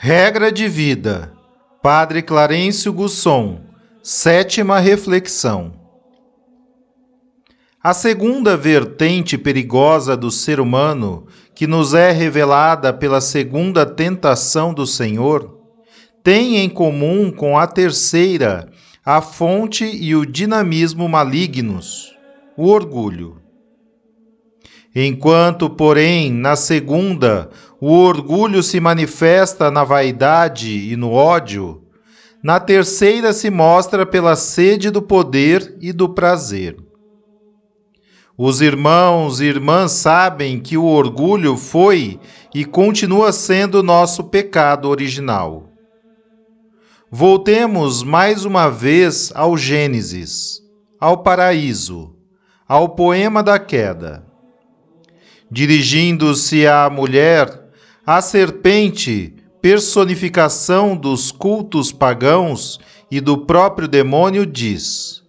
Regra de vida. Padre Clarencio Gusson. Sétima reflexão. A segunda vertente perigosa do ser humano, que nos é revelada pela segunda tentação do Senhor, tem em comum com a terceira a fonte e o dinamismo malignos, o orgulho. Enquanto, porém, na segunda, o orgulho se manifesta na vaidade e no ódio, na terceira se mostra pela sede do poder e do prazer. Os irmãos e irmãs sabem que o orgulho foi e continua sendo nosso pecado original. Voltemos mais uma vez ao Gênesis, ao paraíso, ao poema da queda. Dirigindo-se à mulher, a serpente, personificação dos cultos pagãos e do próprio demônio, diz: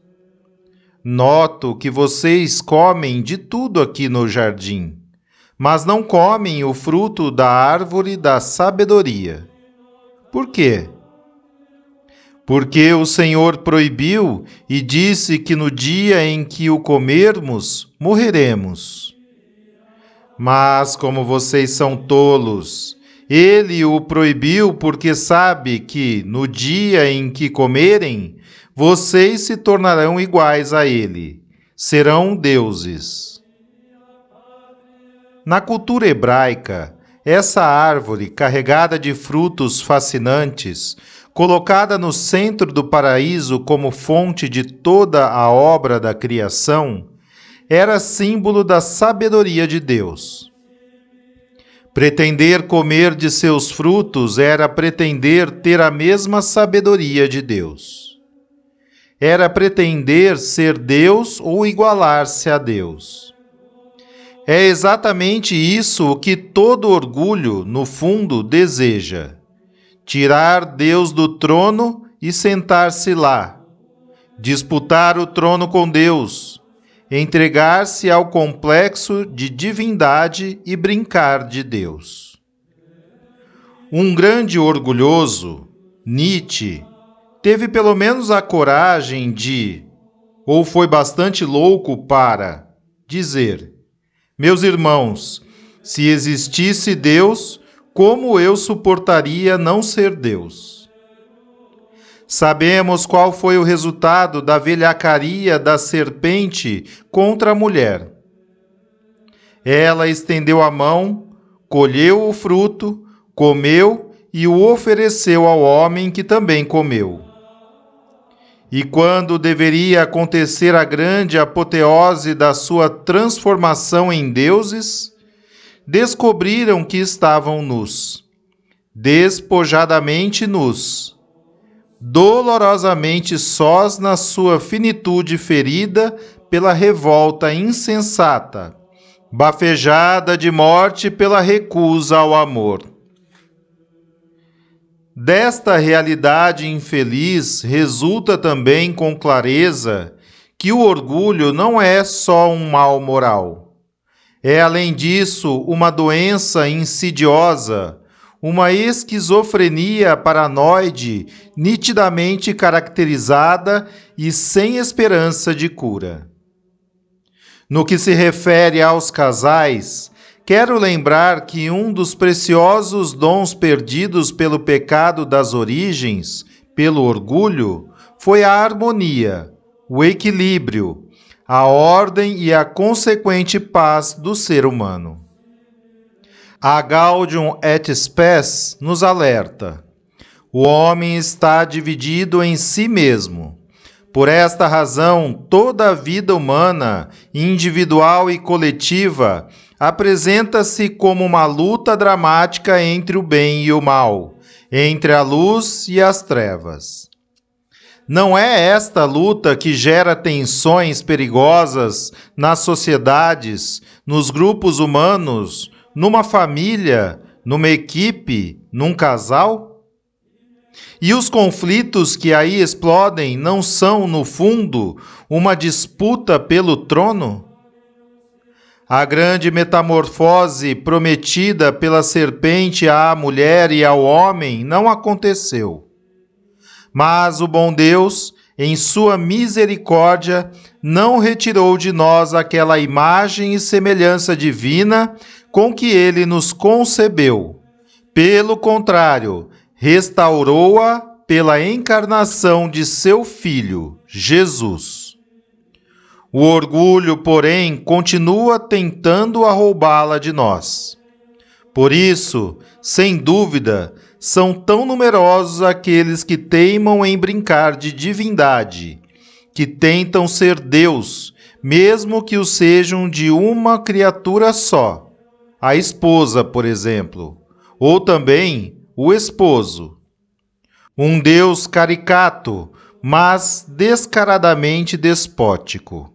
Noto que vocês comem de tudo aqui no jardim, mas não comem o fruto da árvore da sabedoria. Por quê? Porque o Senhor proibiu e disse que no dia em que o comermos, morreremos. Mas, como vocês são tolos, ele o proibiu porque sabe que, no dia em que comerem, vocês se tornarão iguais a ele, serão deuses. Na cultura hebraica, essa árvore, carregada de frutos fascinantes, colocada no centro do paraíso como fonte de toda a obra da criação, era símbolo da sabedoria de Deus. Pretender comer de seus frutos era pretender ter a mesma sabedoria de Deus. Era pretender ser Deus ou igualar-se a Deus. É exatamente isso o que todo orgulho, no fundo, deseja: tirar Deus do trono e sentar-se lá, disputar o trono com Deus, entregar-se ao complexo de divindade e brincar de Deus. Um grande orgulhoso, Nietzsche, teve pelo menos a coragem de, ou foi bastante louco para, dizer: Meus irmãos, se existisse Deus, como eu suportaria não ser Deus? Sabemos qual foi o resultado da velhacaria da serpente contra a mulher. Ela estendeu a mão, colheu o fruto, comeu e o ofereceu ao homem, que também comeu. E quando deveria acontecer a grande apoteose da sua transformação em deuses, descobriram que estavam nus, despojadamente nus, dolorosamente sós na sua finitude ferida pela revolta insensata, bafejada de morte pela recusa ao amor. Desta realidade infeliz resulta também com clareza que o orgulho não é só um mal moral. É, além disso, uma doença insidiosa, uma esquizofrenia paranoide nitidamente caracterizada e sem esperança de cura. No que se refere aos casais, quero lembrar que um dos preciosos dons perdidos pelo pecado das origens, pelo orgulho, foi a harmonia, o equilíbrio, a ordem e a consequente paz do ser humano. A Gaudium et Spes nos alerta: o homem está dividido em si mesmo. Por esta razão, toda a vida humana, individual e coletiva, apresenta-se como uma luta dramática entre o bem e o mal, entre a luz e as trevas. Não é esta luta que gera tensões perigosas nas sociedades, nos grupos humanos, numa família, numa equipe, num casal? E os conflitos que aí explodem não são, no fundo, uma disputa pelo trono? A grande metamorfose prometida pela serpente à mulher e ao homem não aconteceu. Mas o bom Deus, em sua misericórdia, não retirou de nós aquela imagem e semelhança divina com que ele nos concebeu. Pelo contrário, restaurou-a pela encarnação de seu Filho, Jesus. O orgulho, porém, continua tentando roubá-la de nós. Por isso, sem dúvida, são tão numerosos aqueles que teimam em brincar de divindade, que tentam ser Deus, mesmo que o sejam de uma criatura só, a esposa, por exemplo, ou também o esposo. Um Deus caricato, mas descaradamente despótico.